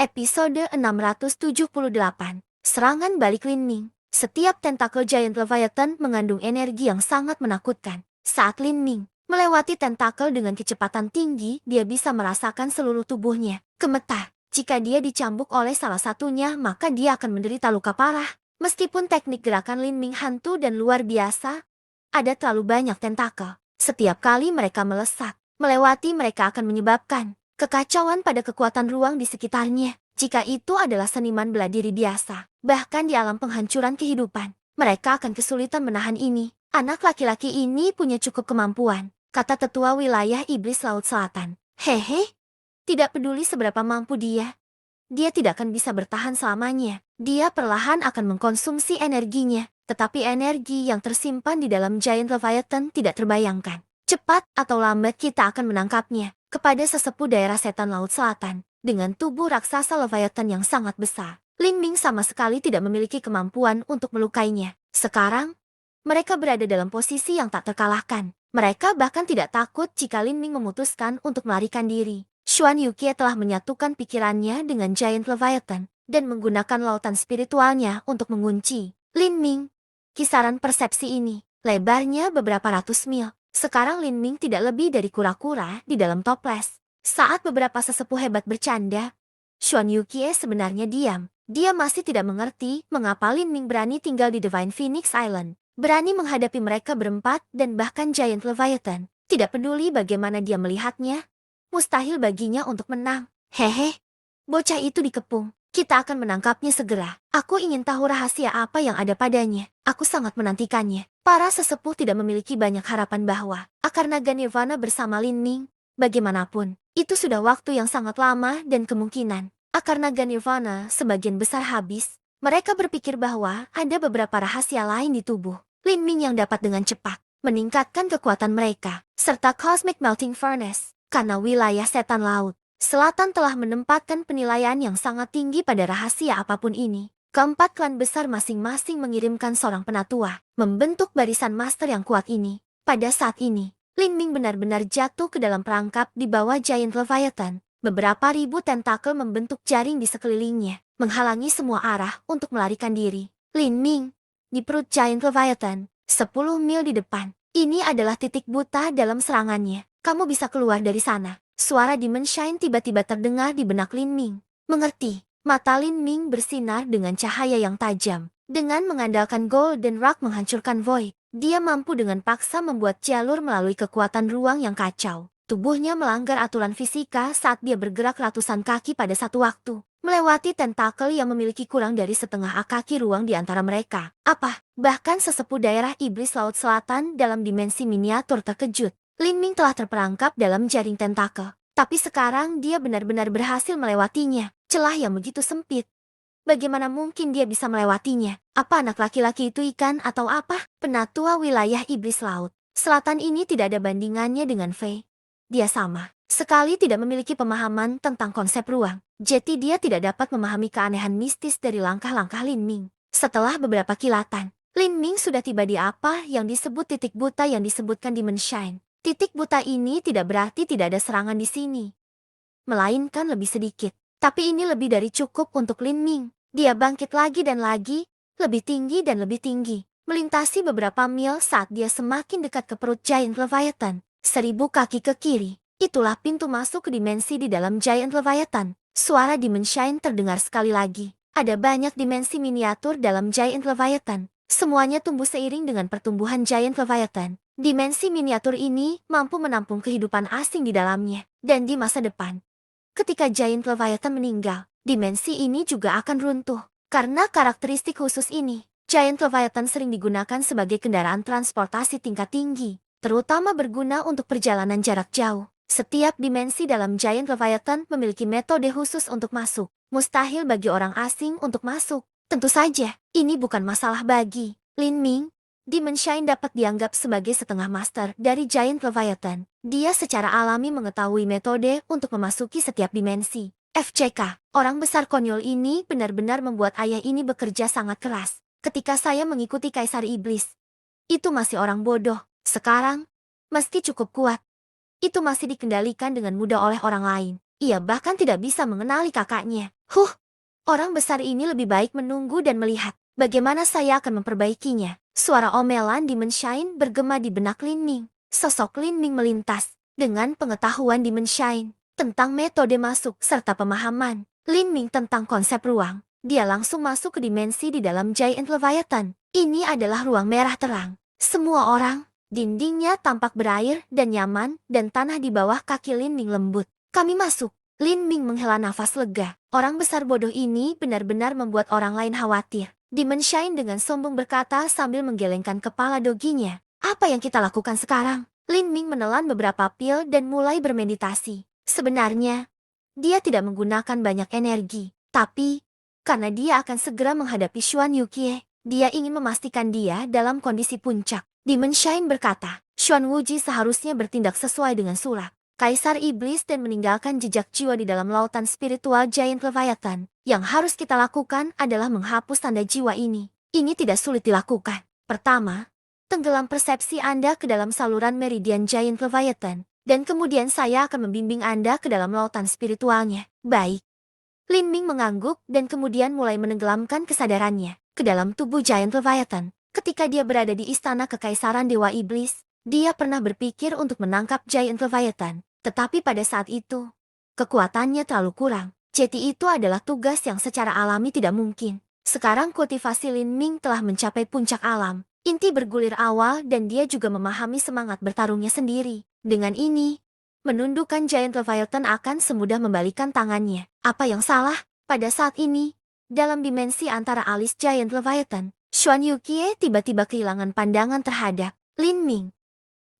Episode 678. Serangan balik Lin Ming. Setiap tentakel Giant Leviathan mengandung energi yang sangat menakutkan. Saat Lin Ming melewati tentakel dengan kecepatan tinggi, dia bisa merasakan seluruh tubuhnya gemetar. Jika dia dicambuk oleh salah satunya, maka dia akan menderita luka parah. Meskipun teknik gerakan Lin Ming hantu dan luar biasa, ada terlalu banyak tentakel. Setiap kali mereka melesat, melewati mereka akan menyebabkan kekacauan pada kekuatan ruang di sekitarnya. Jika itu adalah seniman bela diri biasa, bahkan di alam penghancuran kehidupan, mereka akan kesulitan menahan ini. Anak laki-laki ini punya cukup kemampuan, kata tetua wilayah iblis Laut Selatan. Hehe, tidak peduli seberapa mampu dia tidak akan bisa bertahan selamanya. Dia perlahan akan mengkonsumsi energinya, tetapi energi yang tersimpan di dalam Giant Leviathan tidak terbayangkan. Cepat atau lambat kita akan menangkapnya. Kepada sesepuh daerah setan Laut Selatan, dengan tubuh raksasa Leviathan yang sangat besar, Lin Ming sama sekali tidak memiliki kemampuan untuk melukainya. Sekarang, mereka berada dalam posisi yang tak terkalahkan. Mereka bahkan tidak takut jika Lin Ming memutuskan untuk melarikan diri. Xuan Yuqie telah menyatukan pikirannya dengan Giant Leviathan dan menggunakan lautan spiritualnya untuk mengunci Lin Ming. Kisaran persepsi ini, lebarnya beberapa ratus mil. Sekarang Lin Ming tidak lebih dari kura-kura di dalam toples. Saat beberapa sesepuh hebat bercanda, Xuan Yuqie sebenarnya diam. Dia masih tidak mengerti mengapa Lin Ming berani tinggal di Divine Phoenix Island, berani menghadapi mereka berempat dan bahkan Giant Leviathan. Tidak peduli bagaimana dia melihatnya, mustahil baginya untuk menang. Hehe, bocah itu dikepung. Kita akan menangkapnya segera. Aku ingin tahu rahasia apa yang ada padanya. Aku sangat menantikannya. Para sesepuh tidak memiliki banyak harapan bahwa akar naga Nirvana bersama Lin Ming. Bagaimanapun, itu sudah waktu yang sangat lama dan kemungkinan akar naga Nirvana sebagian besar habis. Mereka berpikir bahwa ada beberapa rahasia lain di tubuh Lin Ming yang dapat dengan cepat meningkatkan kekuatan mereka, serta Cosmic Melting Furnace. Karena wilayah setan laut Selatan telah menempatkan penilaian yang sangat tinggi pada rahasia apapun ini. Keempat klan besar masing-masing mengirimkan seorang penatua, membentuk barisan master yang kuat ini. Pada saat ini, Lin Ming benar-benar jatuh ke dalam perangkap di bawah Giant Leviathan. Beberapa ribu tentakel membentuk jaring di sekelilingnya, menghalangi semua arah untuk melarikan diri. Lin Ming, di perut Giant Leviathan, 10 mil di depan. Ini adalah titik buta dalam serangannya. Kamu bisa keluar dari sana. Suara Demon Shine tiba-tiba terdengar di benak Lin Ming. Mengerti, mata Lin Ming bersinar dengan cahaya yang tajam. Dengan mengandalkan Golden Rock menghancurkan Void, dia mampu dengan paksa membuat jalur melalui kekuatan ruang yang kacau. Tubuhnya melanggar aturan fisika saat dia bergerak ratusan kaki pada satu waktu, melewati tentakel yang memiliki kurang dari setengah kaki ruang di antara mereka. Bahkan sesepuh daerah iblis Laut Selatan dalam dimensi miniatur terkejut. Lin Ming telah terperangkap dalam jaring tentakel, tapi sekarang dia benar-benar berhasil melewatinya. Celah yang begitu sempit. Bagaimana mungkin dia bisa melewatinya? Apa anak laki-laki itu ikan atau apa? Penatua wilayah iblis laut Selatan ini tidak ada bandingannya dengan Fei. Dia sama sekali tidak memiliki pemahaman tentang konsep ruang. Jadi dia tidak dapat memahami keanehan mistis dari langkah-langkah Lin Ming. Setelah beberapa kilatan, Lin Ming sudah tiba di apa yang disebut titik buta yang disebutkan Demon Shine. Titik buta ini tidak berarti tidak ada serangan di sini, melainkan lebih sedikit. Tapi ini lebih dari cukup untuk Lin Ming. Dia bangkit lagi dan lagi, lebih tinggi dan lebih tinggi, melintasi beberapa mil saat dia semakin dekat ke perut Giant Leviathan. 1000 kaki ke kiri, itulah pintu masuk ke dimensi di dalam Giant Leviathan. Suara Demon Shine terdengar sekali lagi. Ada banyak dimensi miniatur dalam Giant Leviathan. Semuanya tumbuh seiring dengan pertumbuhan Giant Leviathan. Dimensi miniatur ini mampu menampung kehidupan asing di dalamnya. Dan di masa depan, ketika Giant Leviathan meninggal, dimensi ini juga akan runtuh. Karena karakteristik khusus ini, Giant Leviathan sering digunakan sebagai kendaraan transportasi tingkat tinggi, terutama berguna untuk perjalanan jarak jauh. Setiap dimensi dalam Giant Leviathan memiliki metode khusus untuk masuk. Mustahil bagi orang asing untuk masuk. Tentu saja, ini bukan masalah bagi Lin Ming. Demon Shine dapat dianggap sebagai setengah master dari Giant Leviathan. Dia secara alami mengetahui metode untuk memasuki setiap dimensi. FCK, orang besar konyol ini benar-benar membuat ayah ini bekerja sangat keras. Ketika saya mengikuti Kaisar Iblis, itu masih orang bodoh. Sekarang, meski cukup kuat, itu masih dikendalikan dengan mudah oleh orang lain. Ia bahkan tidak bisa mengenali kakaknya. Huh, orang besar ini lebih baik menunggu dan melihat bagaimana saya akan memperbaikinya. Suara omelan Demon Shine bergema di benak Lin Ming. Sosok Lin Ming melintas dengan pengetahuan Demon Shine tentang metode masuk serta pemahaman Lin Ming tentang konsep ruang. Dia langsung masuk ke dimensi di dalam Giant Leviathan. Ini adalah ruang merah terang. Semua orang, dindingnya tampak berair dan nyaman dan tanah di bawah kaki Lin Ming lembut. Kami masuk. Lin Ming menghela nafas lega. Orang besar bodoh ini benar-benar membuat orang lain khawatir. Demon Shine dengan sombong berkata sambil menggelengkan kepala doginya. Apa yang kita lakukan sekarang? Lin Ming menelan beberapa pil dan mulai bermeditasi. Sebenarnya, dia tidak menggunakan banyak energi. Tapi, karena dia akan segera menghadapi Xuan Yukie, dia ingin memastikan dia dalam kondisi puncak. Demon Shine berkata, Xuan Wuji seharusnya bertindak sesuai dengan sulap Kaisar Iblis dan meninggalkan jejak jiwa di dalam lautan spiritual Giant Leviathan. Yang harus kita lakukan adalah menghapus tanda jiwa ini. Ini tidak sulit dilakukan. Pertama, tenggelam persepsi Anda ke dalam saluran meridian Giant Leviathan. Dan kemudian saya akan membimbing Anda ke dalam lautan spiritualnya. Baik. Lin Ming mengangguk dan kemudian mulai menenggelamkan kesadarannya ke dalam tubuh Giant Leviathan. Ketika dia berada di istana kekaisaran Dewa Iblis, dia pernah berpikir untuk menangkap Giant Leviathan, tetapi pada saat itu, kekuatannya terlalu kurang. Jadi itu adalah tugas yang secara alami tidak mungkin. Sekarang kultivasi Lin Ming telah mencapai puncak alam. Inti bergulir awal dan dia juga memahami semangat bertarungnya sendiri. Dengan ini, menundukkan Giant Leviathan akan semudah membalikan tangannya. Apa yang salah? Pada saat ini, dalam dimensi antara alis Giant Leviathan, Xuan Yukie tiba-tiba kehilangan pandangan terhadap Lin Ming.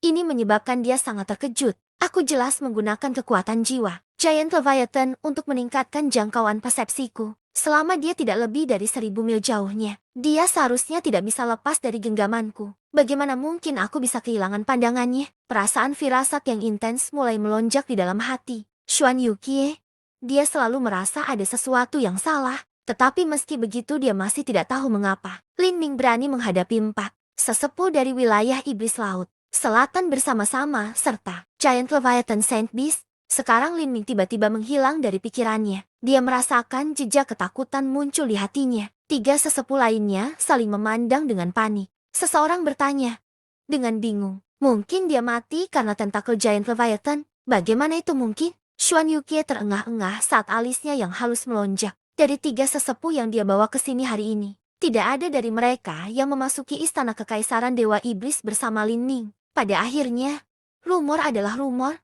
Ini menyebabkan dia sangat terkejut. Aku jelas menggunakan kekuatan jiwa Giant Leviathan untuk meningkatkan jangkauan persepsiku. Selama dia tidak lebih dari 1000 mil jauhnya, dia seharusnya tidak bisa lepas dari genggamanku. Bagaimana mungkin aku bisa kehilangan pandangannya? Perasaan firasat yang intens mulai melonjak di dalam hati. Xuan Yukie, dia selalu merasa ada sesuatu yang salah. Tetapi meski begitu dia masih tidak tahu mengapa. Lin Ming berani menghadapi 4 sesepuh dari wilayah Iblis Laut Selatan bersama-sama, serta Giant Leviathan Saint Beast. Sekarang Lin Ming tiba-tiba menghilang dari pikirannya. Dia merasakan jejak ketakutan muncul di hatinya. 3 sesepuh lainnya saling memandang dengan panik. Seseorang bertanya dengan bingung, mungkin dia mati karena tentakel Giant Leviathan? Bagaimana itu mungkin? Xuan Yukie terengah-engah saat alisnya yang halus melonjak. Dari 3 sesepuh yang dia bawa ke sini hari ini, tidak ada dari mereka yang memasuki istana kekaisaran Dewa Iblis bersama Lin Ming. Pada akhirnya, rumor adalah rumor.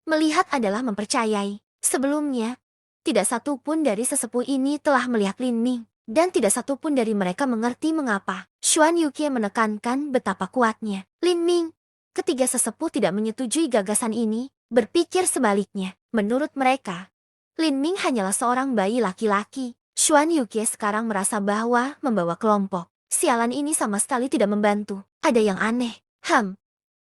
Melihat adalah mempercayai. Sebelumnya, tidak satu pun dari sesepuh ini telah melihat Lin Ming. Dan tidak satu pun dari mereka mengerti mengapa. Xuan Yukie menekankan betapa kuatnya Lin Ming. Ketiga sesepuh tidak menyetujui gagasan ini, berpikir sebaliknya. Menurut mereka, Lin Ming hanyalah seorang bayi laki-laki. Xuan Yukie sekarang merasa bahwa membawa kelompok sialan ini sama sekali tidak membantu. Ada yang aneh.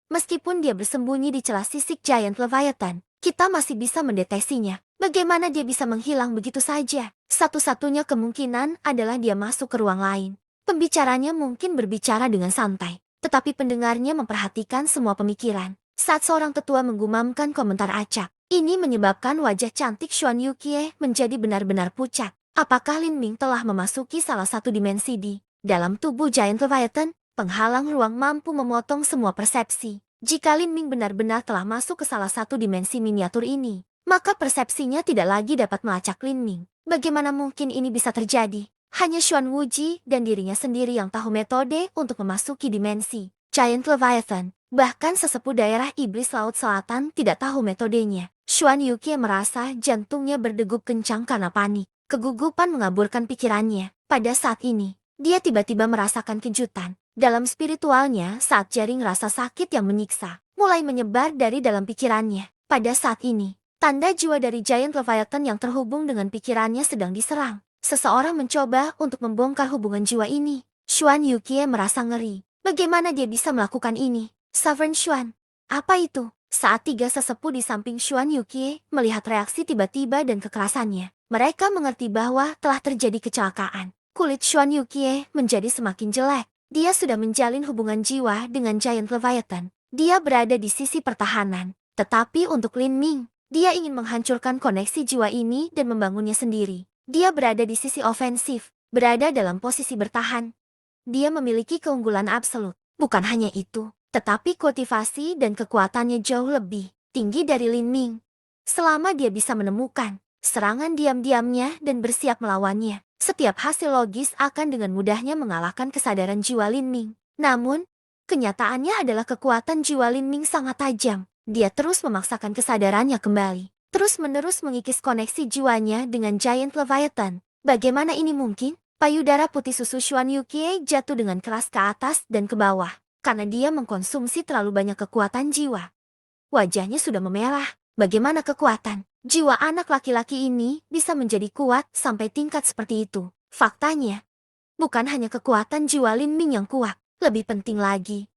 Meskipun dia bersembunyi di celah sisik Giant Leviathan, kita masih bisa mendeteksinya. Bagaimana dia bisa menghilang begitu saja? Satu-satunya kemungkinan adalah dia masuk ke ruang lain. Pembicaranya mungkin berbicara dengan santai, tetapi pendengarnya memperhatikan semua pemikiran. Saat seorang tetua menggumamkan komentar acak, ini menyebabkan wajah cantik Xuan Yukie menjadi benar-benar pucat. Apakah Lin Ming telah memasuki salah satu dimensi di dalam tubuh Giant Leviathan? Penghalang ruang mampu memotong semua persepsi. Jika Lin Ming benar-benar telah masuk ke salah satu dimensi miniatur ini, maka persepsinya tidak lagi dapat melacak Lin Ming. Bagaimana mungkin ini bisa terjadi? Hanya Xuan Wuji dan dirinya sendiri yang tahu metode untuk memasuki dimensi Giant Leviathan. Bahkan sesepuh daerah Iblis Laut Selatan tidak tahu metodenya. Xuan Yukie merasa jantungnya berdegup kencang karena panik. Kegugupan mengaburkan pikirannya. Pada saat ini, dia tiba-tiba merasakan kejutan dalam spiritualnya saat jaring rasa sakit yang menyiksa mulai menyebar dari dalam pikirannya. Pada saat ini, tanda jiwa dari Giant Leviathan yang terhubung dengan pikirannya sedang diserang. Seseorang mencoba untuk membongkar hubungan jiwa ini. Xuan Yukie merasa ngeri. Bagaimana dia bisa melakukan ini? Sovereign Xuan. Apa itu? Saat 3 sesepuh di samping Xuan Yukie melihat reaksi tiba-tiba dan kekerasannya, mereka mengerti bahwa telah terjadi kecelakaan. Kulit Xuan Yukie menjadi semakin jelek. Dia sudah menjalin hubungan jiwa dengan Giant Leviathan. Dia berada di sisi pertahanan. Tetapi untuk Lin Ming, dia ingin menghancurkan koneksi jiwa ini dan membangunnya sendiri. Dia berada di sisi ofensif, berada dalam posisi bertahan. Dia memiliki keunggulan absolut. Bukan hanya itu, tetapi kultivasi dan kekuatannya jauh lebih tinggi dari Lin Ming. Selama dia bisa menemukan serangan diam-diamnya dan bersiap melawannya, setiap hasil logis akan dengan mudahnya mengalahkan kesadaran jiwa Lin Ming. Namun, kenyataannya adalah kekuatan jiwa Lin Ming sangat tajam. Dia terus memaksakan kesadarannya kembali, terus-menerus mengikis koneksi jiwanya dengan Giant Leviathan. Bagaimana ini mungkin? Payudara putih susu Xuan Yukie jatuh dengan keras ke atas dan ke bawah, karena dia mengkonsumsi terlalu banyak kekuatan jiwa. Wajahnya sudah memerah. Bagaimana kekuatan jiwa anak laki-laki ini bisa menjadi kuat sampai tingkat seperti itu? Faktanya, bukan hanya kekuatan jiwa Lin Ming yang kuat, lebih penting lagi,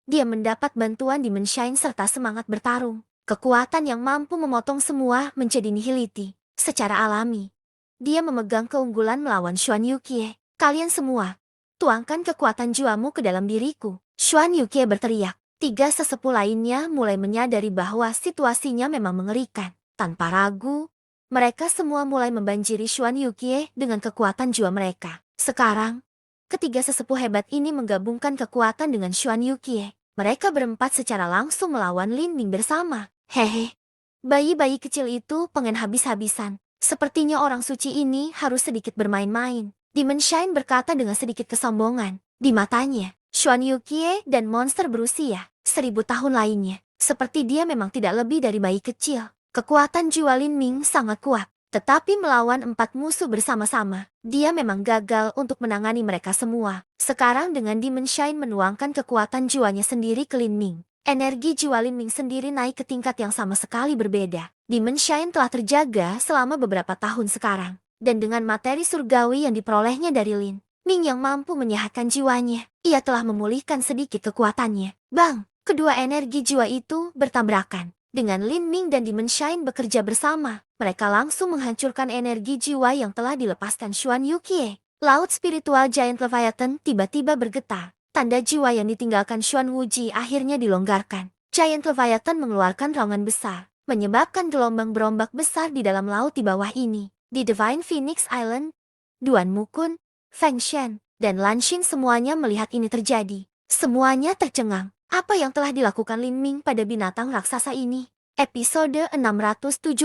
dia mendapat bantuan Demon Shine serta semangat bertarung. Kekuatan yang mampu memotong semua menjadi nihiliti secara alami. Dia memegang keunggulan melawan Xuan Yukie. Kalian semua, tuangkan kekuatan jiwamu ke dalam diriku. Xuan Yukie berteriak. Tiga sesepuh lainnya mulai menyadari bahwa situasinya memang mengerikan. Tanpa ragu, mereka semua mulai membanjiri Xuan Yukie dengan kekuatan jiwa mereka. Sekarang, ketiga sesepuh hebat ini menggabungkan kekuatan dengan Xuan Yukie. Mereka berempat secara langsung melawan Lin Ming bersama. Hehe. Bayi-bayi kecil itu pengen habis-habisan. Sepertinya orang suci ini harus sedikit bermain-main. Demon Shine berkata dengan sedikit kesombongan. Di matanya, Xuan Yukie dan monster berusia 1000 tahun lainnya. Seperti dia memang tidak lebih dari bayi kecil. Kekuatan jiwa Lin Ming sangat kuat. Tetapi melawan 4 musuh bersama-sama, dia memang gagal untuk menangani mereka semua. Sekarang dengan Demon Shine menuangkan kekuatan jiwanya sendiri ke Lin Ming, energi jiwa Lin Ming sendiri naik ke tingkat yang sama sekali berbeda. Demon Shine telah terjaga selama beberapa tahun sekarang. Dan dengan materi surgawi yang diperolehnya dari Lin Ming yang mampu menyehatkan jiwanya, ia telah memulihkan sedikit kekuatannya. Bang! Kedua energi jiwa itu bertabrakan. Dengan Lin Ming dan Demon Shine bekerja bersama, mereka langsung menghancurkan energi jiwa yang telah dilepaskan Xuan Yukie. Laut spiritual Giant Leviathan tiba-tiba bergetar. Tanda jiwa yang ditinggalkan Xuan Wuji akhirnya dilonggarkan. Giant Leviathan mengeluarkan raungan besar, menyebabkan gelombang berombak besar di dalam laut di bawah ini. Di Divine Phoenix Island, Duan Mukun, Feng Shen, dan Lan Xing semuanya melihat ini terjadi. Semuanya tercengang. Apa yang telah dilakukan Lin Ming pada binatang raksasa ini? Episode 679.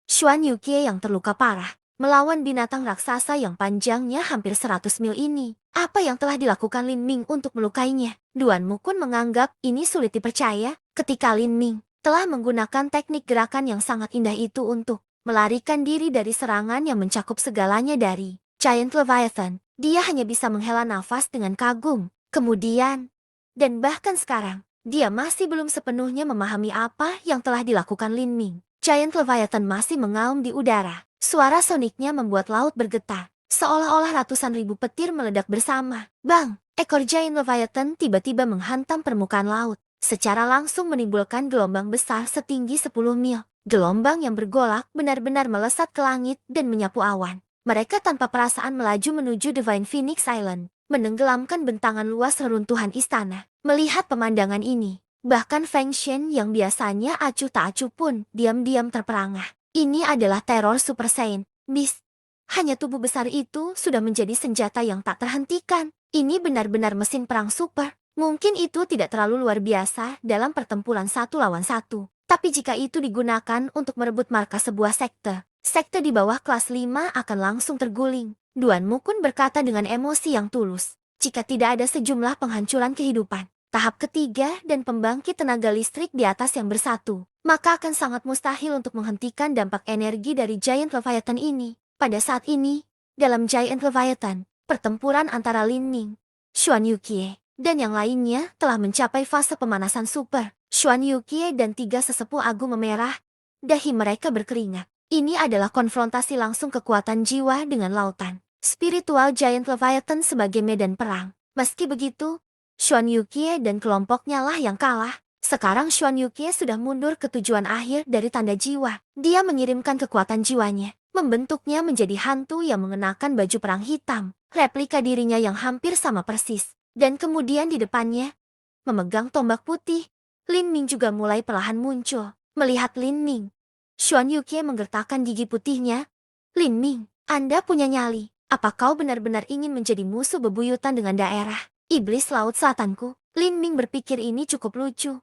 Xuan Yukie yang terluka parah melawan binatang raksasa yang panjangnya hampir 100 mil ini. Apa yang telah dilakukan Lin Ming untuk melukainya? Duan Mukun menganggap ini sulit dipercaya ketika Lin Ming telah menggunakan teknik gerakan yang sangat indah itu untuk melarikan diri dari serangan yang mencakup segalanya dari Giant Leviathan. Dia hanya bisa menghela nafas dengan kagum. Kemudian, dan bahkan sekarang, dia masih belum sepenuhnya memahami apa yang telah dilakukan Lin Ming. Giant Leviathan masih mengaum di udara. Suara soniknya membuat laut bergetar, seolah-olah ratusan ribu petir meledak bersama. Bang! Ekor Giant Leviathan tiba-tiba menghantam permukaan laut, secara langsung menimbulkan gelombang besar setinggi 10 mil. Gelombang yang bergolak benar-benar melesat ke langit dan menyapu awan. Mereka tanpa perasaan melaju menuju Divine Phoenix Island, menenggelamkan bentangan luas reruntuhan istana. Melihat pemandangan ini, bahkan Feng Shen yang biasanya acuh tak acuh pun diam-diam terperangah. Ini adalah teror Super Saiyan Beast. Hanya tubuh besar itu sudah menjadi senjata yang tak terhentikan. Ini benar-benar mesin perang super. Mungkin itu tidak terlalu luar biasa dalam pertempuran 1 lawan 1. Tapi jika itu digunakan untuk merebut markas sebuah sekte di bawah kelas 5 akan langsung terguling. Duan Mukun berkata dengan emosi yang tulus. Jika tidak ada sejumlah penghancuran kehidupan, tahap ketiga dan pembangkit tenaga listrik di atas yang bersatu, maka akan sangat mustahil untuk menghentikan dampak energi dari Giant Leviathan ini. Pada saat ini, dalam Giant Leviathan, pertempuran antara Lin Ming, Xuan Yukie, dan yang lainnya telah mencapai fase pemanasan super. Xuan Yukie dan tiga sesepuh agung memerah, dahi mereka berkeringat. Ini adalah konfrontasi langsung kekuatan jiwa dengan lautan spiritual Giant Leviathan sebagai medan perang. Meski begitu, Xuan Yukie dan kelompoknya lah yang kalah. Sekarang Xuan Yukie sudah mundur ke tujuan akhir dari tanda jiwa. Dia mengirimkan kekuatan jiwanya, membentuknya menjadi hantu yang mengenakan baju perang hitam, replika dirinya yang hampir sama persis. Dan kemudian di depannya, memegang tombak putih, Lin Ming juga mulai perlahan muncul. Melihat Lin Ming, Xuan Yukie menggertakkan gigi putihnya. Lin Ming, Anda punya nyali. Apa kau benar-benar ingin menjadi musuh bebuyutan dengan daerah iblis Laut Selatanku? Lin Ming berpikir ini cukup lucu.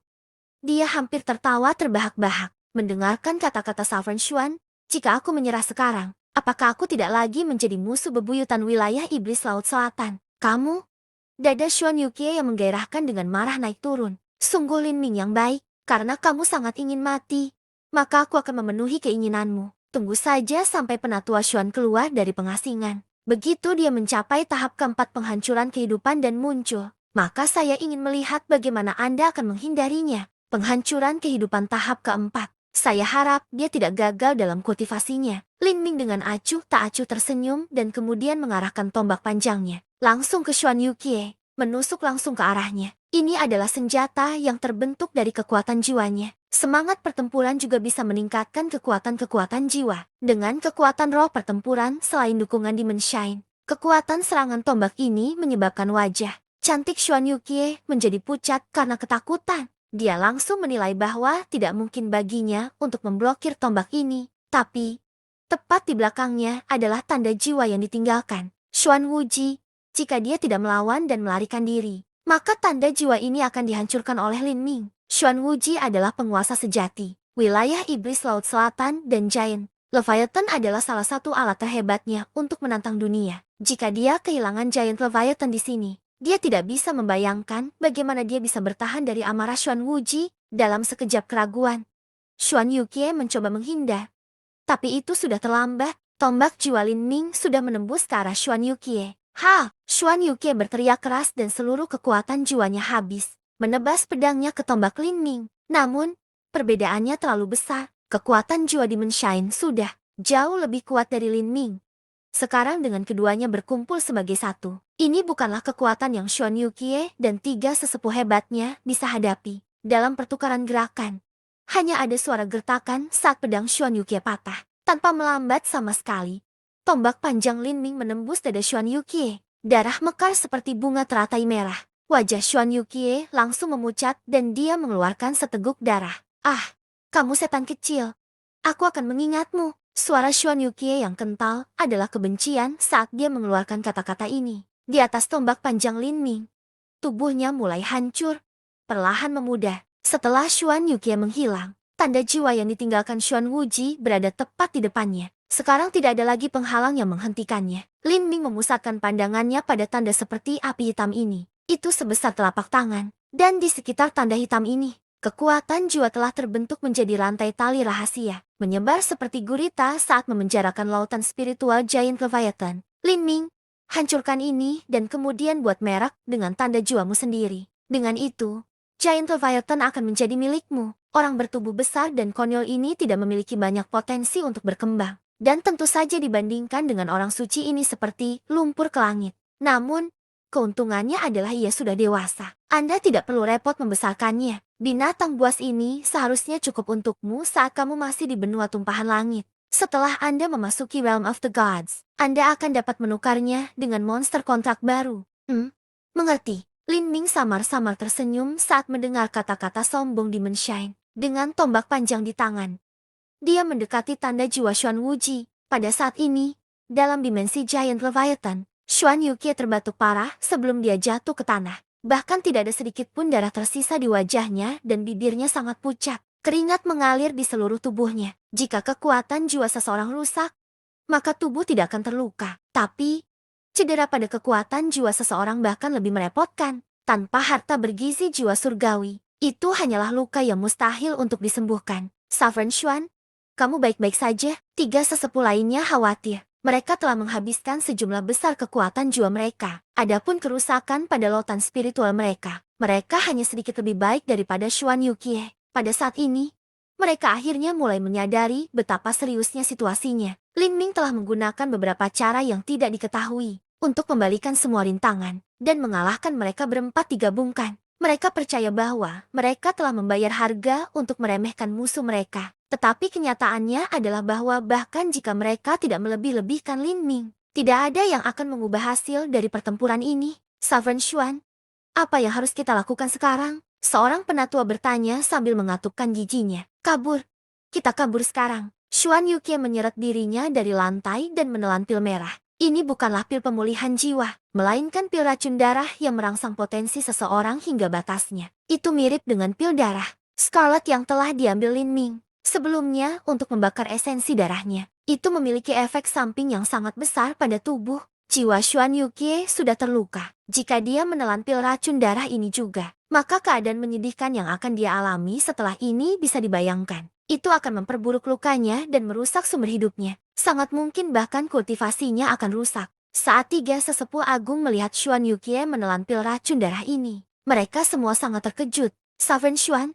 Dia hampir tertawa terbahak-bahak mendengarkan kata-kata Sovereign Xuan. Jika aku menyerah sekarang, apakah aku tidak lagi menjadi musuh bebuyutan wilayah iblis Laut Selatan? Kamu? Dada Xuan Yukie yang menggairahkan dengan marah naik turun. Sungguh Lin Ming yang baik, karena kamu sangat ingin mati. Maka aku akan memenuhi keinginanmu. Tunggu saja sampai penatua Xuan keluar dari pengasingan. Begitu dia mencapai tahap keempat penghancuran kehidupan dan muncul, maka saya ingin melihat bagaimana Anda akan menghindarinya. Penghancuran kehidupan tahap keempat. Saya harap dia tidak gagal dalam kultivasinya. Lin Ming dengan acuh tak acuh tersenyum dan kemudian mengarahkan tombak panjangnya langsung ke Xuan Yukie, menusuk langsung ke arahnya. Ini adalah senjata yang terbentuk dari kekuatan jiwanya. Semangat pertempuran juga bisa meningkatkan kekuatan-kekuatan jiwa. Dengan kekuatan roh pertempuran selain dukungan Demon Shine, kekuatan serangan tombak ini menyebabkan wajah cantik Xuan Yukie menjadi pucat karena ketakutan. Dia langsung menilai bahwa tidak mungkin baginya untuk memblokir tombak ini. Tapi, tepat di belakangnya adalah tanda jiwa yang ditinggalkan. Xuan Wuji, jika dia tidak melawan dan melarikan diri, maka tanda jiwa ini akan dihancurkan oleh Lin Ming. Xuan Wuji adalah penguasa sejati wilayah iblis Laut Selatan dan Giant Leviathan adalah salah satu alat terhebatnya untuk menantang dunia. Jika dia kehilangan Giant Leviathan di sini, dia tidak bisa membayangkan bagaimana dia bisa bertahan dari amarah Xuan Wuji dalam sekejap keraguan. Xuan Yukie mencoba menghindar, tapi itu sudah terlambat. Tombak jiwa Lin Ming sudah menembus ke arah Xuan Yukie. Ha! Xuan Yukie berteriak keras dan seluruh kekuatan jiwanya habis, menebas pedangnya ke tombak Lin Ming. Namun, perbedaannya terlalu besar. Kekuatan jiwa Demon Shine sudah jauh lebih kuat dari Lin Ming. Sekarang dengan keduanya berkumpul sebagai satu, ini bukanlah kekuatan yang Xuan Yukie dan tiga sesepuh hebatnya bisa hadapi. Dalam pertukaran gerakan, hanya ada suara gertakan saat pedang Xuan Yukie patah. Tanpa melambat sama sekali, tombak panjang Lin Ming menembus dada Xuan Yukie. Darah mekar seperti bunga teratai merah. Wajah Xuan Yukie langsung memucat dan dia mengeluarkan seteguk darah. Ah, kamu setan kecil. Aku akan mengingatmu. Suara Xuan Yukie yang kental adalah kebencian saat dia mengeluarkan kata-kata ini. Di atas tombak panjang Lin Ming, tubuhnya mulai hancur, perlahan memudar. Setelah Xuan Yukie menghilang, tanda jiwa yang ditinggalkan Xuan Wuji berada tepat di depannya. Sekarang tidak ada lagi penghalang yang menghentikannya. Lin Ming memusatkan pandangannya pada tanda seperti api hitam ini. Itu sebesar telapak tangan. Dan di sekitar tanda hitam ini, kekuatan jiwa telah terbentuk menjadi rantai tali rahasia, menyebar seperti gurita saat memenjarakan lautan spiritual Giant Leviathan. Lin Ming, hancurkan ini dan kemudian buat merek dengan tanda jiwamu sendiri. Dengan itu, Giant Leviathan akan menjadi milikmu. Orang bertubuh besar dan konyol ini tidak memiliki banyak potensi untuk berkembang. Dan tentu saja dibandingkan dengan orang suci ini seperti lumpur ke langit. Namun, keuntungannya adalah ia sudah dewasa. Anda tidak perlu repot membesarkannya. Binatang buas ini seharusnya cukup untukmu saat kamu masih di benua tumpahan langit. Setelah Anda memasuki Realm of the Gods, Anda akan dapat menukarnya dengan monster kontrak baru. Mengerti? Lin Ming samar-samar tersenyum saat mendengar kata-kata sombong Demon Shine. Dengan tombak panjang di tangan, dia mendekati tanda jiwa Xuan Wuji. Pada saat ini, dalam dimensi Giant Leviathan, Xuan Yukie terbatuk parah sebelum dia jatuh ke tanah. Bahkan tidak ada sedikit pun darah tersisa di wajahnya dan bibirnya sangat pucat. Keringat mengalir di seluruh tubuhnya. Jika kekuatan jiwa seseorang rusak, maka tubuh tidak akan terluka. Tapi, cedera pada kekuatan jiwa seseorang bahkan lebih merepotkan. Tanpa harta bergizi jiwa surgawi, itu hanyalah luka yang mustahil untuk disembuhkan. Sovereign Xuan, kamu baik-baik saja? Tiga sesepuh lainnya khawatir. Mereka telah menghabiskan sejumlah besar kekuatan jiwa mereka. Adapun kerusakan pada lautan spiritual mereka, mereka hanya sedikit lebih baik daripada Xuan Yukie. Pada saat ini, mereka akhirnya mulai menyadari betapa seriusnya situasinya. Lin Ming telah menggunakan beberapa cara yang tidak diketahui untuk membalikan semua rintangan dan mengalahkan mereka berempat digabungkan. Mereka percaya bahwa mereka telah membayar harga untuk meremehkan musuh mereka. Tetapi kenyataannya adalah bahwa bahkan jika mereka tidak melebih-lebihkan Lin Ming, tidak ada yang akan mengubah hasil dari pertempuran ini. Sovereign Xuan, apa yang harus kita lakukan sekarang? Seorang penatua bertanya sambil mengatupkan giginya. Kabur. Kita kabur sekarang. Xuan Yukie menyeret dirinya dari lantai dan menelan pil merah. Ini bukanlah pil pemulihan jiwa, melainkan pil racun darah yang merangsang potensi seseorang hingga batasnya. Itu mirip dengan pil darah Scarlet yang telah diambil Lin Ming sebelumnya untuk membakar esensi darahnya. Itu memiliki efek samping yang sangat besar pada tubuh. Jiwa Xuan Yukie sudah terluka. Jika dia menelan pil racun darah ini juga, maka keadaan menyedihkan yang akan dia alami setelah ini bisa dibayangkan. Itu akan memperburuk lukanya dan merusak sumber hidupnya. Sangat mungkin bahkan kultivasinya akan rusak. Saat tiga sesepuh agung melihat Xuan Yukie menelan pil racun darah ini, mereka semua sangat terkejut. Sovereign Xuan,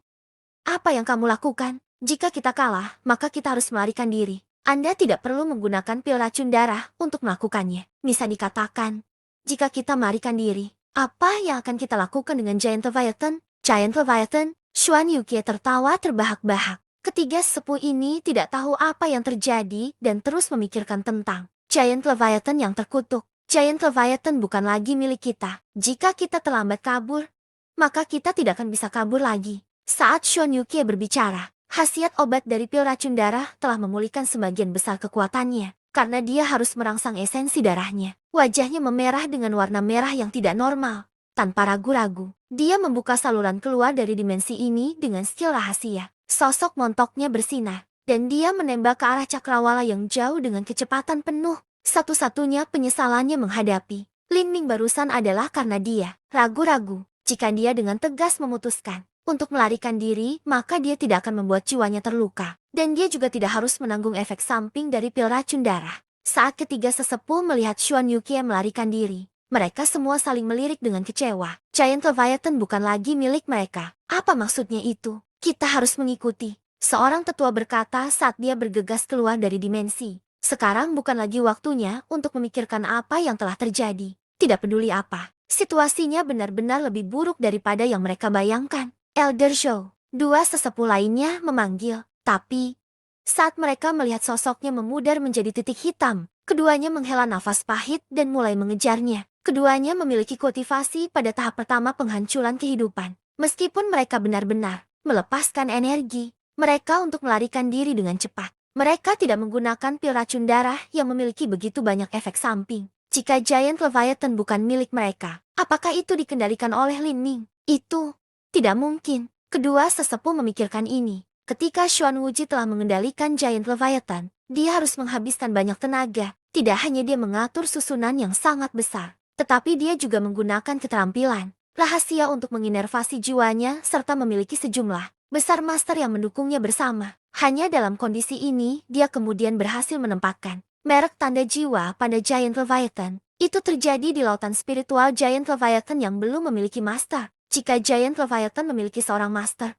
apa yang kamu lakukan? Jika kita kalah, maka kita harus melarikan diri. Anda tidak perlu menggunakan pil racun darah untuk melakukannya. Bisa dikatakan, jika kita melarikan diri, apa yang akan kita lakukan dengan Giant Leviathan? Giant Leviathan, Xuan Yukie tertawa terbahak-bahak. Ketiga sesepuh ini tidak tahu apa yang terjadi dan terus memikirkan tentang Giant Leviathan yang terkutuk. Giant Leviathan bukan lagi milik kita. Jika kita terlambat kabur, maka kita tidak akan bisa kabur lagi. Saat Xuan Yukie berbicara, khasiat obat dari pil racun darah telah memulihkan sebagian besar kekuatannya. Karena dia harus merangsang esensi darahnya. Wajahnya memerah dengan warna merah yang tidak normal. Tanpa ragu-ragu, dia membuka saluran keluar dari dimensi ini dengan skill rahasia. Sosok montoknya bersinar, dan dia menembak ke arah cakrawala yang jauh dengan kecepatan penuh. Satu-satunya penyesalannya menghadapi Lin Ming barusan adalah karena dia ragu-ragu. Jika dia dengan tegas memutuskan untuk melarikan diri, maka dia tidak akan membuat jiwanya terluka. Dan dia juga tidak harus menanggung efek samping dari pil racun darah. Saat ketiga sesepuh melihat Xuan Yukie melarikan diri, mereka semua saling melirik dengan kecewa. Giant Leviathan bukan lagi milik mereka. Apa maksudnya itu? Kita harus mengikuti. Seorang tetua berkata saat dia bergegas keluar dari dimensi. Sekarang bukan lagi waktunya untuk memikirkan apa yang telah terjadi. Tidak peduli apa. Situasinya benar-benar lebih buruk daripada yang mereka bayangkan. Elder Zhou, dua sesepuh lainnya memanggil. Tapi, saat mereka melihat sosoknya memudar menjadi titik hitam, keduanya menghela nafas pahit dan mulai mengejarnya. Keduanya memiliki kultivasi pada tahap pertama penghancuran kehidupan. Meskipun mereka benar-benar melepaskan energi mereka untuk melarikan diri dengan cepat. Mereka tidak menggunakan pil racun darah yang memiliki begitu banyak efek samping. Jika Giant Leviathan bukan milik mereka, apakah itu dikendalikan oleh Lin Ming? Itu tidak mungkin. Kedua sesepuh memikirkan ini. Ketika Xuan Wuji telah mengendalikan Giant Leviathan, dia harus menghabiskan banyak tenaga. Tidak hanya dia mengatur susunan yang sangat besar, tetapi dia juga menggunakan keterampilan rahasia untuk menginervasi jiwanya serta memiliki sejumlah besar master yang mendukungnya bersama. Hanya dalam kondisi ini, dia kemudian berhasil menempatkan merek tanda jiwa pada Giant Leviathan. Itu terjadi di lautan spiritual Giant Leviathan yang belum memiliki master. Jika Giant Leviathan memiliki seorang master,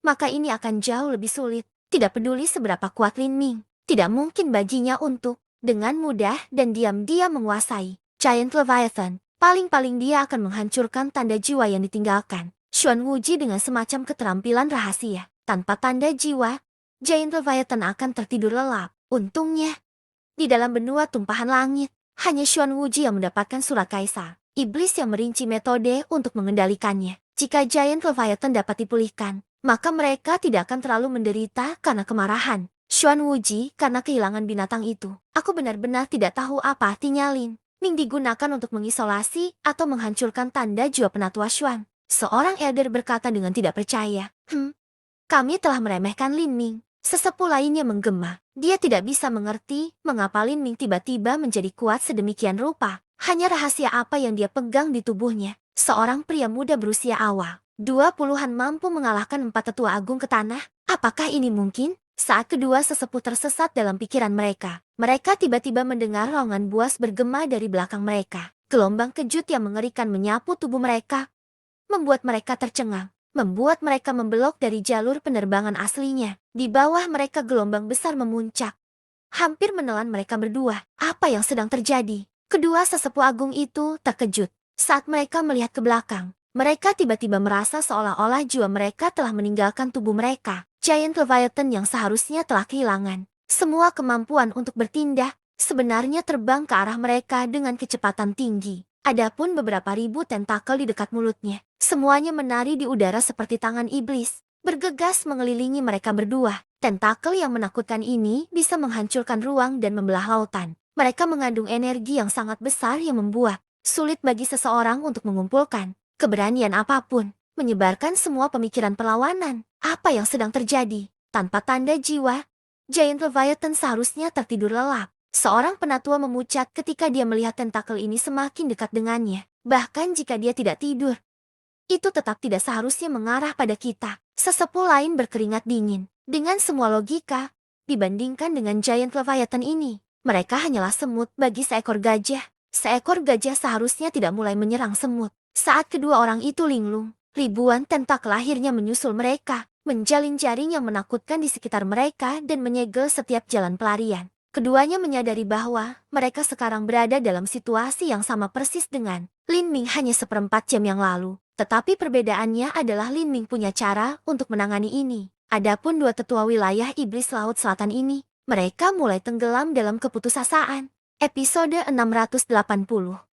maka ini akan jauh lebih sulit. Tidak peduli seberapa kuat Lin Ming, tidak mungkin baginya untuk dengan mudah dan diam-diam menguasai Giant Leviathan. Paling-paling dia akan menghancurkan tanda jiwa yang ditinggalkan Xuan Wuji dengan semacam keterampilan rahasia. Tanpa tanda jiwa, Giant Leviathan akan tertidur lelap. Untungnya, di dalam benua tumpahan langit, hanya Xuan Wuji yang mendapatkan surat kaisar. Iblis yang merinci metode untuk mengendalikannya. Jika Giant Leviathan dapat dipulihkan, maka mereka tidak akan terlalu menderita karena kemarahan Xuan Wuji karena kehilangan binatang itu. Aku benar-benar tidak tahu apa artinya Lin Ming digunakan untuk mengisolasi atau menghancurkan tanda jiwa penatua Xuan. Seorang elder berkata dengan tidak percaya. Kami telah meremehkan Lin Ming. Sesepuh lainnya menggema. Dia tidak bisa mengerti mengapa Lin Ming tiba-tiba menjadi kuat sedemikian rupa. Hanya rahasia apa yang dia pegang di tubuhnya. Seorang pria muda berusia awal 20-an mampu mengalahkan 4 tetua agung ke tanah. Apakah ini mungkin? Saat kedua sesepuh tersesat dalam pikiran mereka, mereka tiba-tiba mendengar raungan buas bergema dari belakang mereka. Gelombang kejut yang mengerikan menyapu tubuh mereka, membuat mereka tercengang, membuat mereka membelok dari jalur penerbangan aslinya. Di bawah mereka gelombang besar memuncak, hampir menelan mereka berdua. Apa yang sedang terjadi? Kedua sesepuh agung itu terkejut. Saat mereka melihat ke belakang, mereka tiba-tiba merasa seolah-olah jiwa mereka telah meninggalkan tubuh mereka. Giant Leviathan yang seharusnya telah kehilangan semua kemampuan untuk bertindak, sebenarnya terbang ke arah mereka dengan kecepatan tinggi. Adapun beberapa ribu tentakel di dekat mulutnya, semuanya menari di udara seperti tangan iblis, bergegas mengelilingi mereka berdua. Tentakel yang menakutkan ini bisa menghancurkan ruang dan membelah lautan. Mereka mengandung energi yang sangat besar yang membuat sulit bagi seseorang untuk mengumpulkan keberanian apapun, menyebarkan semua pemikiran perlawanan. Apa yang sedang terjadi? Tanpa tanda jiwa, Giant Leviathan seharusnya tertidur lelap. Seorang penatua memucat ketika dia melihat tentakel ini semakin dekat dengannya. Bahkan jika dia tidak tidur, itu tetap tidak seharusnya mengarah pada kita. Sesepuh lain berkeringat dingin. Dengan semua logika, dibandingkan dengan Giant Leviathan ini, mereka hanyalah semut bagi seekor gajah. Seekor gajah seharusnya tidak mulai menyerang semut. Saat kedua orang itu linglung, ribuan tentakel akhirnya menyusul mereka, menjalin jaring yang menakutkan di sekitar mereka dan menyegel setiap jalan pelarian. Keduanya menyadari bahwa mereka sekarang berada dalam situasi yang sama persis dengan Lin Ming hanya seperempat jam yang lalu. Tetapi perbedaannya adalah Lin Ming punya cara untuk menangani ini. Adapun dua tetua wilayah iblis Laut Selatan ini, mereka mulai tenggelam dalam keputusasaan. Episode 680.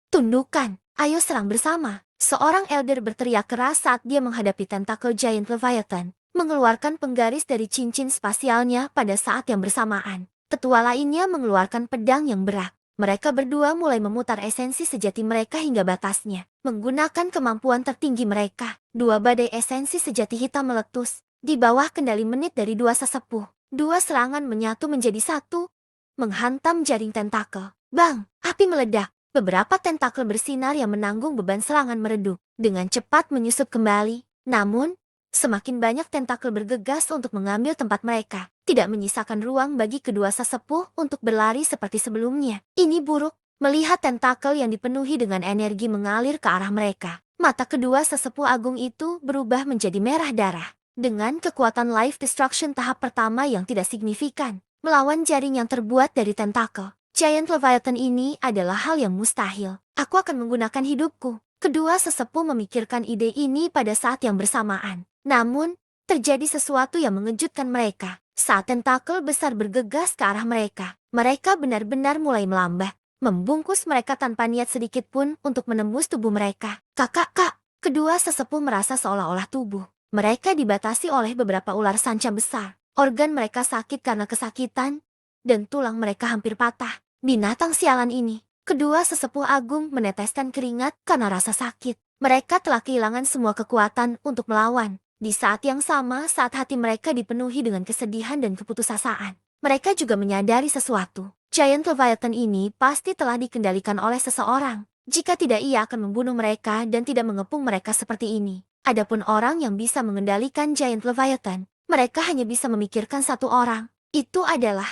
Tundukan, ayo serang bersama. Seorang elder berteriak keras saat dia menghadapi tentakel Giant Leviathan, mengeluarkan penggaris dari cincin spasialnya pada saat yang bersamaan. Tetua lainnya mengeluarkan pedang yang berat. Mereka berdua mulai memutar esensi sejati mereka hingga batasnya. Menggunakan kemampuan tertinggi mereka, dua badai esensi sejati hitam meletus. Di bawah kendali menit dari dua sesepuh, dua serangan menyatu menjadi satu, menghantam jaring tentakel. Bang! Api meledak. Beberapa tentakel bersinar yang menanggung beban serangan meredup. Dengan cepat menyusup kembali. Namun, semakin banyak tentakel bergegas untuk mengambil tempat mereka. Tidak menyisakan ruang bagi kedua sesepuh untuk berlari seperti sebelumnya. Ini buruk. Melihat tentakel yang dipenuhi dengan energi mengalir ke arah mereka. Mata kedua sesepuh agung itu berubah menjadi merah darah. Dengan kekuatan life destruction tahap pertama yang tidak signifikan, melawan jaring yang terbuat dari tentakel Giant Leviathan ini adalah hal yang mustahil. Aku akan menggunakan hidupku. Kedua sesepuh memikirkan ide ini pada saat yang bersamaan. Namun, terjadi sesuatu yang mengejutkan mereka. Saat tentakel besar bergegas ke arah mereka, mereka benar-benar mulai melambat, membungkus mereka tanpa niat sedikit pun untuk menembus tubuh mereka. Kak, kedua sesepuh merasa seolah-olah tubuh mereka dibatasi oleh beberapa ular sanca besar. Organ mereka sakit karena kesakitan, dan tulang mereka hampir patah. Binatang sialan ini. Kedua sesepuh agung meneteskan keringat karena rasa sakit. Mereka telah kehilangan semua kekuatan untuk melawan. Di saat yang sama, saat hati mereka dipenuhi dengan kesedihan dan keputusasaan, mereka juga menyadari sesuatu. Giant Leviathan ini pasti telah dikendalikan oleh seseorang. Jika tidak, ia akan membunuh mereka dan tidak mengepung mereka seperti ini. Adapun orang yang bisa mengendalikan Giant Leviathan, mereka hanya bisa memikirkan satu orang. Itu adalah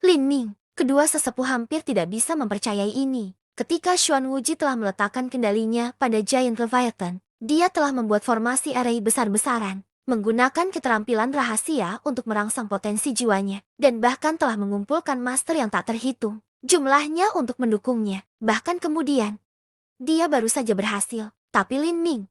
Lin Ming. Kedua sesepuh hampir tidak bisa mempercayai ini. Ketika Xuan Wuji telah meletakkan kendalinya pada Giant Leviathan, dia telah membuat formasi array besar-besaran, menggunakan keterampilan rahasia untuk merangsang potensi jiwanya, dan bahkan telah mengumpulkan master yang tak terhitung jumlahnya untuk mendukungnya. Bahkan kemudian, dia baru saja berhasil. Tapi Lin Ming,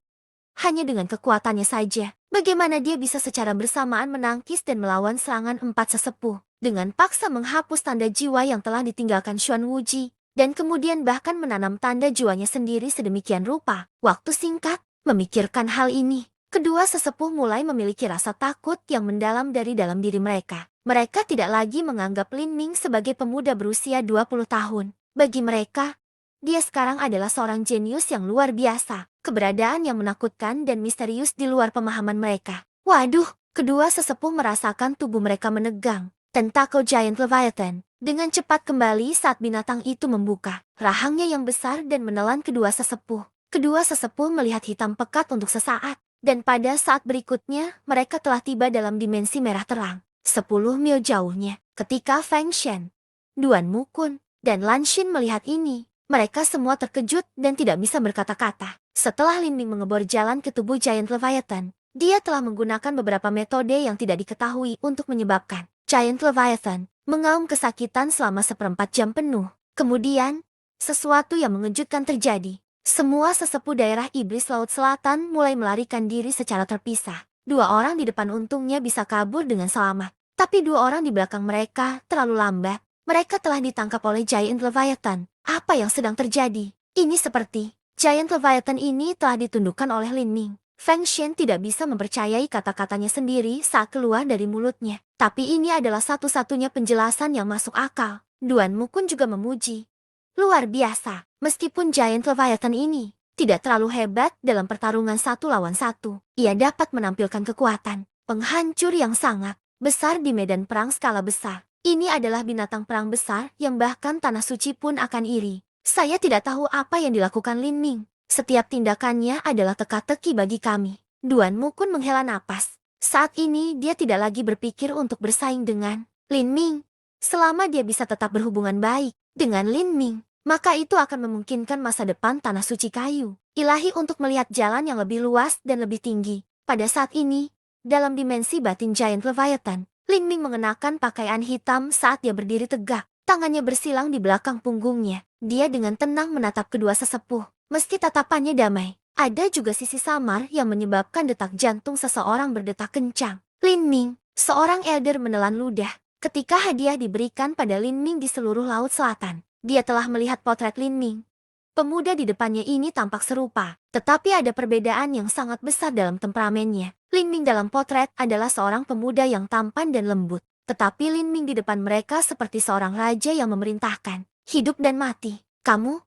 hanya dengan kekuatannya saja, bagaimana dia bisa secara bersamaan menangkis dan melawan serangan empat sesepuh, dengan paksa menghapus tanda jiwa yang telah ditinggalkan Xuan Wuji, dan kemudian bahkan menanam tanda jiwanya sendiri sedemikian rupa. Waktu singkat, memikirkan hal ini, kedua sesepuh mulai memiliki rasa takut yang mendalam dari dalam diri mereka. Mereka tidak lagi menganggap Lin Ming sebagai pemuda berusia 20 tahun. Bagi mereka, dia sekarang adalah seorang jenius yang luar biasa, keberadaan yang menakutkan dan misterius di luar pemahaman mereka. Waduh, kedua sesepuh merasakan tubuh mereka menegang. Tentakel Giant Leviathan dengan cepat kembali saat binatang itu membuka rahangnya yang besar dan menelan kedua sesepuh. Kedua sesepuh melihat hitam pekat untuk sesaat, dan pada saat berikutnya mereka telah tiba dalam dimensi merah terang. 10 mil jauhnya, ketika Feng Shen, Duan Mukun, dan Lan Xin melihat ini, mereka semua terkejut dan tidak bisa berkata-kata. Setelah Lin Ming mengebor jalan ke tubuh Giant Leviathan, dia telah menggunakan beberapa metode yang tidak diketahui untuk menyebabkan Giant Leviathan mengaum kesakitan selama seperempat jam penuh. Kemudian, sesuatu yang mengejutkan terjadi. Semua sesepuh daerah iblis Laut Selatan mulai melarikan diri secara terpisah. Dua orang di depan untungnya bisa kabur dengan selamat, tapi dua orang di belakang mereka terlalu lambat. Mereka telah ditangkap oleh Giant Leviathan. Apa yang sedang terjadi? Ini seperti Giant Leviathan ini telah ditundukkan oleh Lin Ming. Feng Shen tidak bisa mempercayai kata-katanya sendiri saat keluar dari mulutnya. Tapi ini adalah satu-satunya penjelasan yang masuk akal. Duan Mukun juga memuji. Luar biasa, meskipun Giant Leviathan ini tidak terlalu hebat dalam pertarungan 1 lawan 1. Ia dapat menampilkan kekuatan penghancur yang sangat besar di medan perang skala besar. Ini adalah binatang perang besar yang bahkan tanah suci pun akan iri. Saya tidak tahu apa yang dilakukan Lin Ming. Setiap tindakannya adalah teka-teki bagi kami. Duan Mukun menghela napas. Saat ini dia tidak lagi berpikir untuk bersaing dengan Lin Ming. Selama dia bisa tetap berhubungan baik dengan Lin Ming, maka itu akan memungkinkan masa depan tanah suci kayu ilahi untuk melihat jalan yang lebih luas dan lebih tinggi. Pada saat ini, dalam dimensi batin Giant Leviathan, Lin Ming mengenakan pakaian hitam saat dia berdiri tegak. Tangannya bersilang di belakang punggungnya. Dia dengan tenang menatap kedua sesepuh. Meski tatapannya damai, ada juga sisi samar yang menyebabkan detak jantung seseorang berdetak kencang. Lin Ming, seorang elder menelan ludah. Ketika hadiah diberikan pada Lin Ming di seluruh Laut Selatan, dia telah melihat potret Lin Ming. Pemuda di depannya ini tampak serupa, tetapi ada perbedaan yang sangat besar dalam temperamennya. Lin Ming dalam potret adalah seorang pemuda yang tampan dan lembut, tetapi Lin Ming di depan mereka seperti seorang raja yang memerintahkan hidup dan mati. Kamu?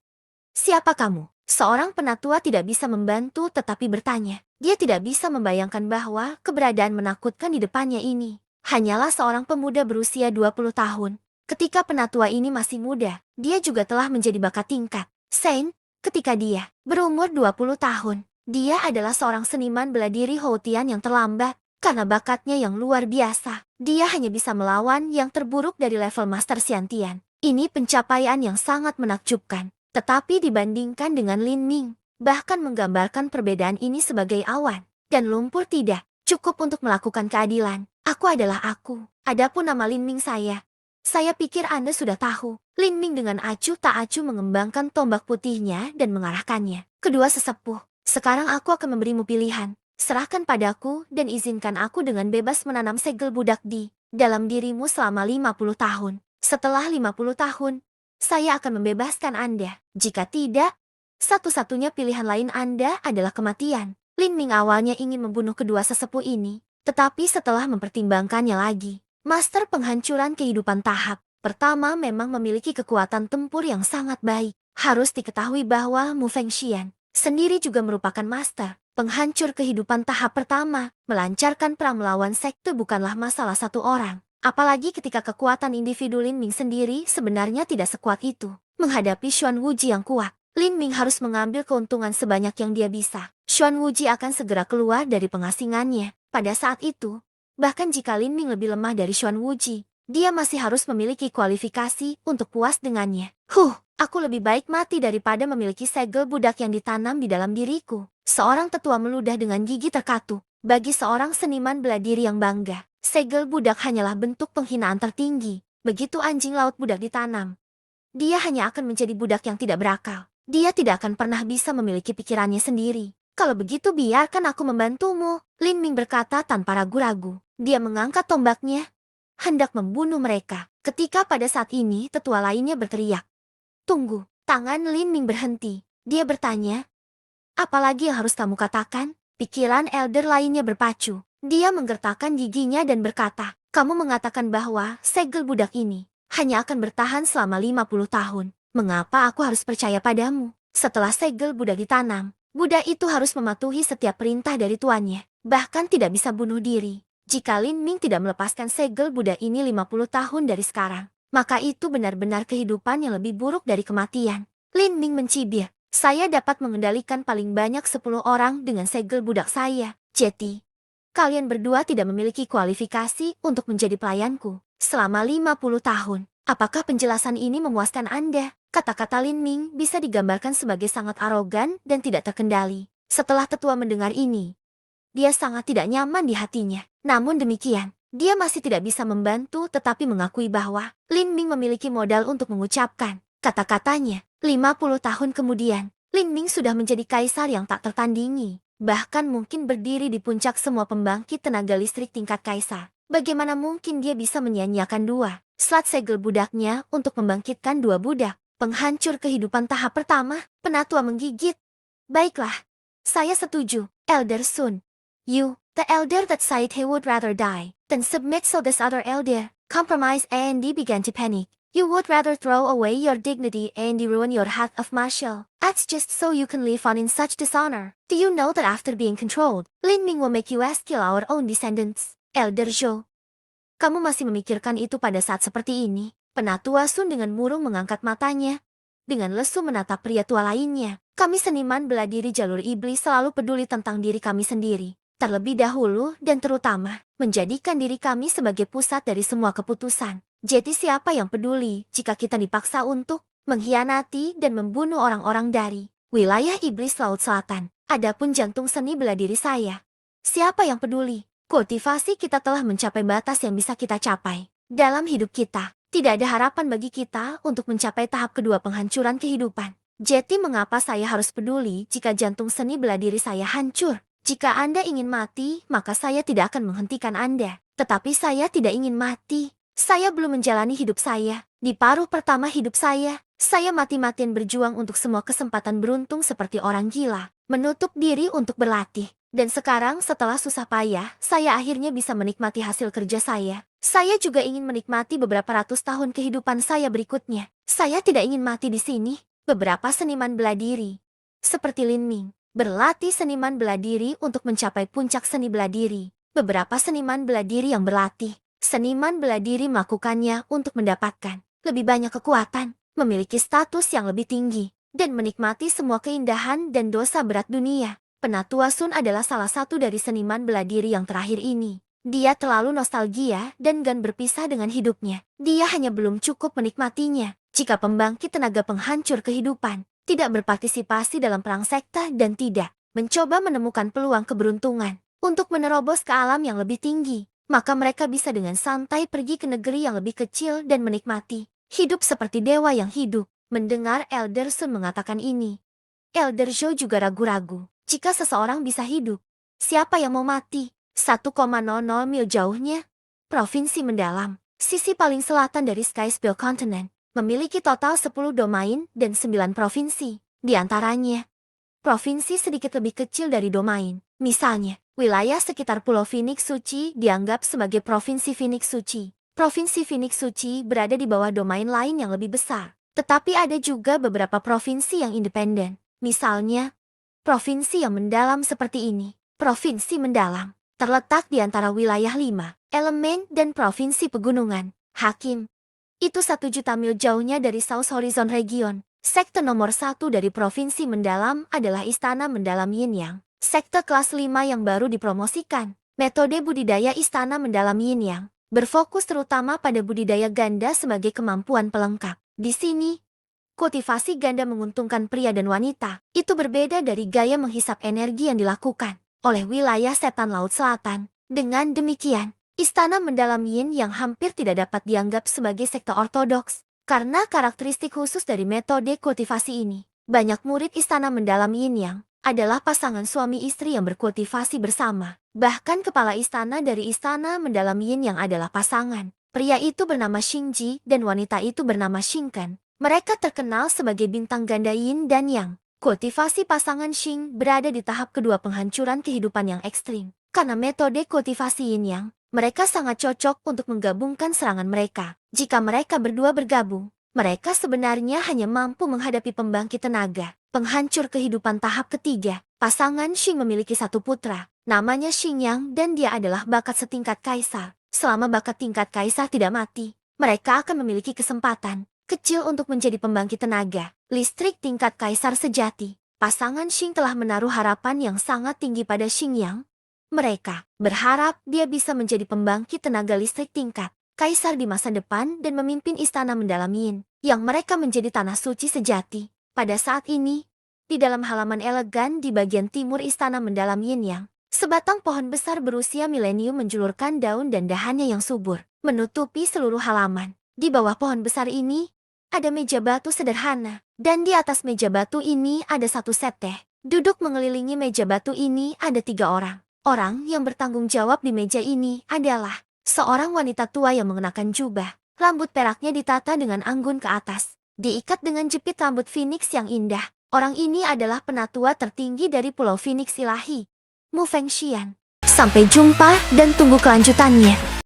Siapa kamu? Seorang penatua tidak bisa membantu tetapi bertanya. Dia tidak bisa membayangkan bahwa keberadaan menakutkan di depannya ini hanyalah seorang pemuda berusia 20 tahun. Ketika penatua ini masih muda, dia juga telah menjadi bakat tingkat Saint. Ketika dia berumur 20 tahun, dia adalah seorang seniman bela diri Houtian yang terlambat. Karena bakatnya yang luar biasa, dia hanya bisa melawan yang terburuk dari level Master Xiantian. Ini pencapaian yang sangat menakjubkan. Tetapi dibandingkan dengan Lin Ming, bahkan menggambarkan perbedaan ini sebagai awan dan lumpur tidak cukup untuk melakukan keadilan. Aku adalah aku. Adapun nama Lin Ming saya pikir Anda sudah tahu. Lin Ming dengan acuh tak acuh mengembangkan tombak putihnya dan mengarahkannya. Kedua sesepuh, sekarang aku akan memberimu pilihan. Serahkan padaku dan izinkan aku dengan bebas menanam segel budak di dalam dirimu selama 50 tahun. Setelah 50 tahun, saya akan membebaskan Anda. Jika tidak, satu-satunya pilihan lain Anda adalah kematian. Lin Ming awalnya ingin membunuh kedua sesepuh ini, tetapi setelah mempertimbangkannya lagi, Master Penghancuran Kehidupan tahap pertama memang memiliki kekuatan tempur yang sangat baik. Harus diketahui bahwa Mu Fengxian sendiri juga merupakan Master Penghancur Kehidupan tahap pertama. Melancarkan perang melawan sekte bukanlah masalah satu orang. Apalagi ketika kekuatan individu Lin Ming sendiri sebenarnya tidak sekuat itu. Menghadapi Xuan Wuji yang kuat, Lin Ming harus mengambil keuntungan sebanyak yang dia bisa. Xuan Wuji akan segera keluar dari pengasingannya. Pada saat itu, bahkan jika Lin Ming lebih lemah dari Xuan Wuji, dia masih harus memiliki kualifikasi untuk puas dengannya. Aku lebih baik mati daripada memiliki segel budak yang ditanam di dalam diriku. Seorang tetua meludah dengan gigi terkatup. Bagi seorang seniman bela diri yang bangga, segel budak hanyalah bentuk penghinaan tertinggi. Begitu anjing laut budak ditanam, dia hanya akan menjadi budak yang tidak berakal. Dia tidak akan pernah bisa memiliki pikirannya sendiri. Kalau begitu biarkan aku membantumu, Lin Ming berkata tanpa ragu-ragu. Dia mengangkat tombaknya, hendak membunuh mereka. Ketika pada saat ini tetua lainnya berteriak. Tunggu, tangan Lin Ming berhenti. Dia bertanya, apalagi yang harus kamu katakan? Pikiran elder lainnya berpacu. Dia menggertakkan giginya dan berkata, kamu mengatakan bahwa segel budak ini hanya akan bertahan selama 50 tahun. Mengapa aku harus percaya padamu? Setelah segel budak ditanam, budak itu harus mematuhi setiap perintah dari tuannya. Bahkan tidak bisa bunuh diri. Jika Lin Ming tidak melepaskan segel budak ini 50 tahun dari sekarang, maka itu benar-benar kehidupan yang lebih buruk dari kematian. Lin Ming mencibir. Saya dapat mengendalikan paling banyak 10 orang dengan segel budak saya. Jeti, kalian berdua tidak memiliki kualifikasi untuk menjadi pelayanku selama 50 tahun. Apakah penjelasan ini memuaskan Anda? Kata-kata Lin Ming bisa digambarkan sebagai sangat arogan dan tidak terkendali. Setelah tetua mendengar ini, dia sangat tidak nyaman di hatinya. Namun demikian, dia masih tidak bisa membantu tetapi mengakui bahwa Lin Ming memiliki modal untuk mengucapkan kata-katanya. 50 tahun kemudian, Lin Ming sudah menjadi kaisar yang tak tertandingi. Bahkan mungkin berdiri di puncak semua pembangkit tenaga listrik tingkat kaisar. Bagaimana mungkin dia bisa menyia-nyiakan dua slot segel budaknya untuk membangkitkan dua budak? Penghancur kehidupan tahap pertama, penatua menggigit. Baiklah, Saya setuju, Elder Sun. You, the elder that said he would rather die than submit, so this other elder, compromise and began to panic. You would rather throw away your dignity and ruin your hat of martial arts just so you can live on in such dishonor. Do you know that after being controlled, Lin Ming will make us kill our own descendants? Elder Zhou, kamu masih memikirkan itu pada saat seperti ini? Penatua Sun dengan murung mengangkat matanya. Dengan lesu menatap pria tua lainnya. Kami seniman bela diri jalur iblis selalu peduli tentang diri kami sendiri. Terlebih dahulu dan terutama, menjadikan diri kami sebagai pusat dari semua keputusan. Jadi siapa yang peduli jika kita dipaksa untuk mengkhianati dan membunuh orang-orang dari wilayah iblis Laut Selatan? Adapun jantung seni bela diri saya. Siapa yang peduli? Kultivasi kita telah mencapai batas yang bisa kita capai. Dalam hidup kita, tidak ada harapan bagi kita untuk mencapai tahap kedua penghancuran kehidupan. Jadi mengapa saya harus peduli jika jantung seni bela diri saya hancur? Jika Anda ingin mati, maka saya tidak akan menghentikan Anda. Tetapi saya tidak ingin mati. Saya belum menjalani hidup saya. Di paruh pertama hidup saya mati-matian berjuang untuk semua kesempatan beruntung seperti orang gila. Menutup diri untuk berlatih. Dan sekarang setelah susah payah, saya akhirnya bisa menikmati hasil kerja saya. Saya juga ingin menikmati beberapa ratus tahun kehidupan saya berikutnya. Saya tidak ingin mati di sini. Beberapa seniman bela diri, seperti Lin Ming, berlatih seniman bela diri untuk mencapai puncak seni bela diri. Beberapa seniman bela diri yang berlatih, seniman bela diri melakukannya untuk mendapatkan lebih banyak kekuatan, memiliki status yang lebih tinggi, dan menikmati semua keindahan dan dosa berat dunia. Penatua Sun adalah salah satu dari seniman bela diri yang terakhir ini. Dia terlalu nostalgia dan enggan berpisah dengan hidupnya. Dia hanya belum cukup menikmatinya. Jika pembangkit tenaga penghancur kehidupan tidak berpartisipasi dalam perang sekta dan tidak mencoba menemukan peluang keberuntungan untuk menerobos ke alam yang lebih tinggi, maka mereka bisa dengan santai pergi ke negeri yang lebih kecil dan menikmati hidup seperti dewa yang hidup. Mendengar Elder Sun mengatakan ini, Elder Zhou juga ragu-ragu. Jika seseorang bisa hidup, siapa yang mau mati? 1,00 mil jauhnya, provinsi mendalam, sisi paling selatan dari Skyspill Continent, memiliki total 10 domain dan 9 provinsi. Di antaranya, provinsi sedikit lebih kecil dari domain. Misalnya, wilayah sekitar Pulau Phoenix Suci dianggap sebagai Provinsi Phoenix Suci. Provinsi Phoenix Suci berada di bawah domain lain yang lebih besar. Tetapi ada juga beberapa provinsi yang independen. Misalnya, provinsi yang mendalam seperti ini. Provinsi mendalam terletak di antara wilayah 5 elemen dan provinsi pegunungan. Hakim, itu 1 juta mil jauhnya dari South Horizon Region. Sekte nomor 1 dari provinsi mendalam adalah Istana Mendalam Yin Yang. Sekte kelas 5 yang baru dipromosikan. Metode budidaya Istana Mendalam Yin Yang berfokus terutama pada budidaya ganda sebagai kemampuan pelengkap. Di sini, kultivasi ganda menguntungkan pria dan wanita. Itu berbeda dari gaya menghisap energi yang dilakukan oleh wilayah setan Laut Selatan. Dengan demikian, Istana Mendalam Yin yang hampir tidak dapat dianggap sebagai sekte ortodoks. Karena karakteristik khusus dari metode kultivasi ini, banyak murid Istana Mendalam Yin yang adalah pasangan suami istri yang berkultivasi bersama. Bahkan kepala istana dari Istana Mendalam Yin yang adalah pasangan. Pria itu bernama Xingji dan wanita itu bernama Xingkan. Mereka terkenal sebagai bintang ganda yin dan yang. Kultivasi pasangan Xing berada di tahap kedua penghancuran kehidupan yang ekstrim. Karena metode kultivasi yin yang, mereka sangat cocok untuk menggabungkan serangan mereka. Jika mereka berdua bergabung, mereka sebenarnya hanya mampu menghadapi pembangkit tenaga penghancur kehidupan tahap ketiga. Pasangan Xing memiliki 1 putra, namanya Xingyang, dan dia adalah bakat setingkat kaisar. Selama bakat tingkat kaisar tidak mati, mereka akan memiliki kesempatan kecil untuk menjadi pembangkit tenaga listrik tingkat kaisar sejati. Pasangan Xing telah menaruh harapan yang sangat tinggi pada Xingyang. Mereka berharap dia bisa menjadi pembangkit tenaga listrik tingkat kaisar di masa depan dan memimpin Istana Mendalam Yin, yang mereka menjadi tanah suci sejati. Pada saat ini, di dalam halaman elegan di bagian timur Istana Mendalam Yin yang, sebatang pohon besar berusia milenium menjulurkan daun dan dahannya yang subur, menutupi seluruh halaman. Di bawah pohon besar ini, ada meja batu sederhana, dan di atas meja batu ini ada 1 set teh. Duduk mengelilingi meja batu ini ada 3 orang. Orang yang bertanggung jawab di meja ini adalah seorang wanita tua yang mengenakan jubah. Rambut peraknya ditata dengan anggun ke atas, diikat dengan jepit rambut phoenix yang indah. Orang ini adalah penatua tertinggi dari Pulau Phoenix Ilahi, Mu Fengxian. Sampai jumpa dan tunggu kelanjutannya.